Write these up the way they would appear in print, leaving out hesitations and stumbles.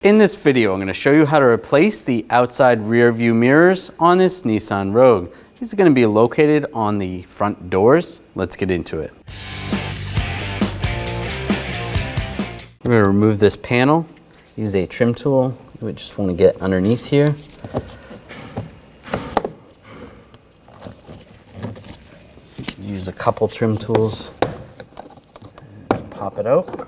In this video, I'm going to show you how to replace the outside rear view mirrors on this Nissan Rogue. These are going to be located on the front doors. Let's get into it. We're going to remove this panel. Use a trim tool. We just want to get underneath here. You can use a couple trim tools. Just pop it out.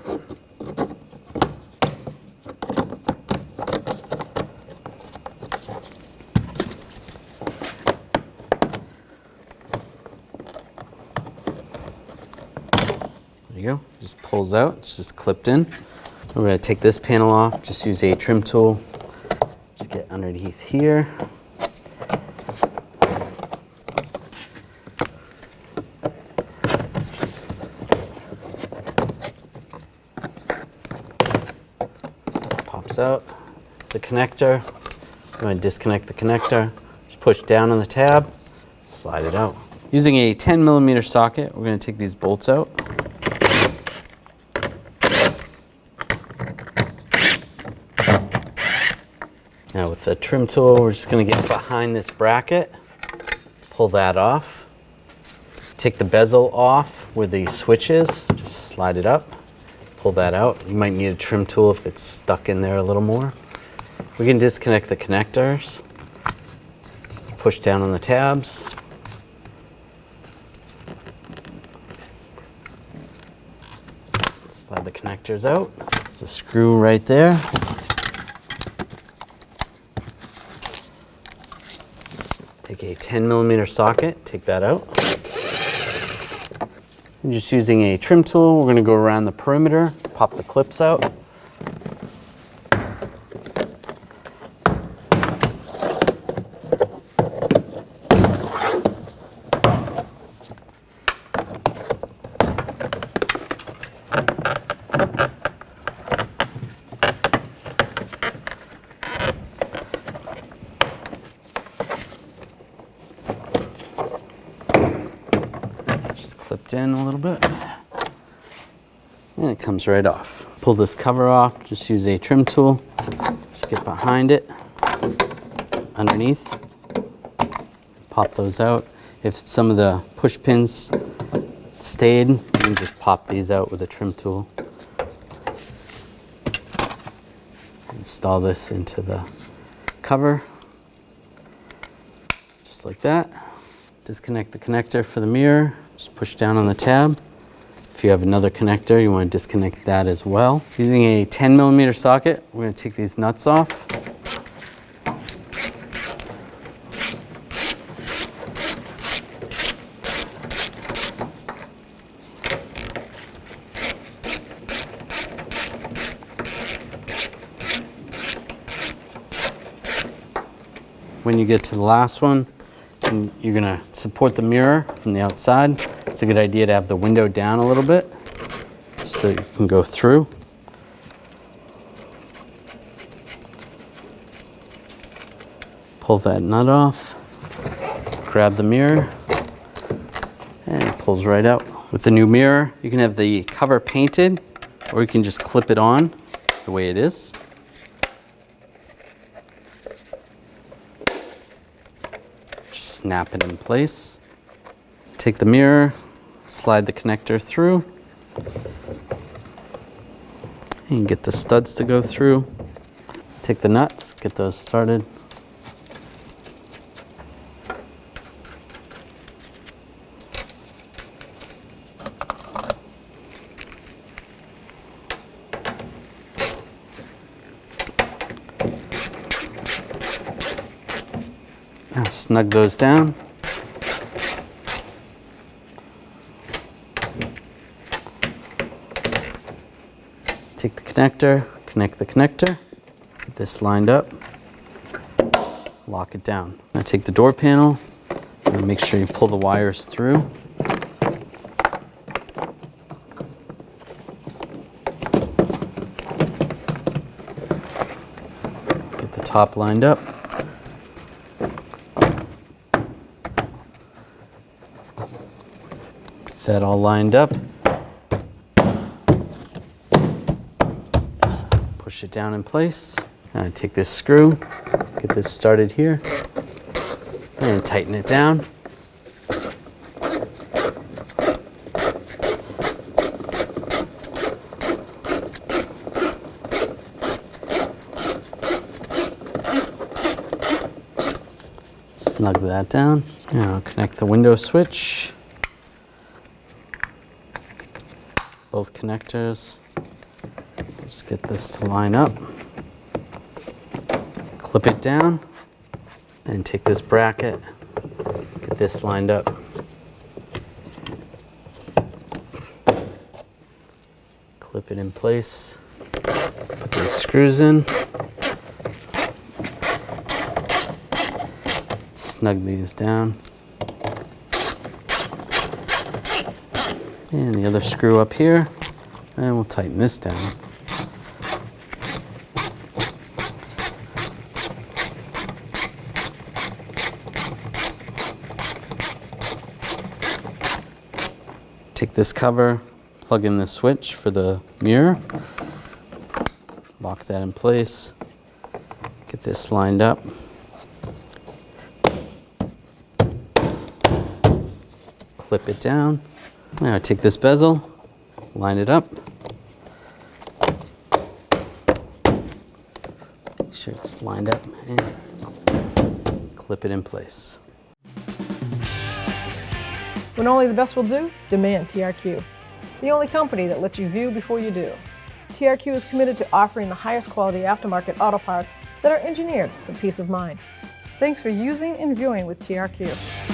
There you go, just pulls out, it's just clipped in. We're going to take this panel off, just use a trim tool, just get underneath here. Pops out, the connector, I'm going to disconnect the connector, just push down on the tab, slide it out. Using a 10mm socket, we're going to take these bolts out. Now with the trim tool, we're just going to get behind this bracket, pull that off, take the bezel off where the switch is, just slide it up, pull that out. You might need a trim tool if it's stuck in there a little more. We can disconnect the connectors, push down on the tabs, slide the connectors out. There's a screw right there. Take a 10mm socket, take that out. I'm just using a trim tool. We're going to go around the perimeter, pop the clips out. Clipped in a little bit, and it comes right off. Pull this cover off, just use a trim tool, just get behind it, underneath, pop those out. If some of the push pins stayed, you can just pop these out with a trim tool. Install this into the cover, just like that. Disconnect the connector for the mirror. Just push down on the tab. If you have another connector, you want to disconnect that as well. Using a 10mm socket, we're going to take these nuts off. When you get to the last one, you're going to support the mirror from the outside. It's a good idea to have the window down a little bit so you can go through. Pull that nut off, grab the mirror, and it pulls right out. With the new mirror, you can have the cover painted, or you can just clip it on the way it is. Snap it in place. Take the mirror, slide the connector through, and get the studs to go through. Take the nuts, get those started. Now snug those down. Take the connector, connect the connector, get this lined up, lock it down. Now take the door panel and make sure you pull the wires through. Get the top lined up. That all lined up. Just push push it down in place. Now I take this screw, get this started here, and tighten it down. Snug that down. Now connect the window switch. Both connectors. Just get this to line up. Clip it down and take this bracket, get this lined up. Clip it in place. Put these screws in. Snug these down. And the other screw up here, and we'll tighten this down. Take this cover, plug in the switch for the mirror, lock that in place, get this lined up. Clip it down. Now take this bezel, line it up. Make sure it's lined up and clip it in place. When only the best will do, demand TRQ. The only company that lets you view before you do. TRQ is committed to offering the highest quality aftermarket auto parts that are engineered for peace of mind. Thanks for using and viewing with TRQ.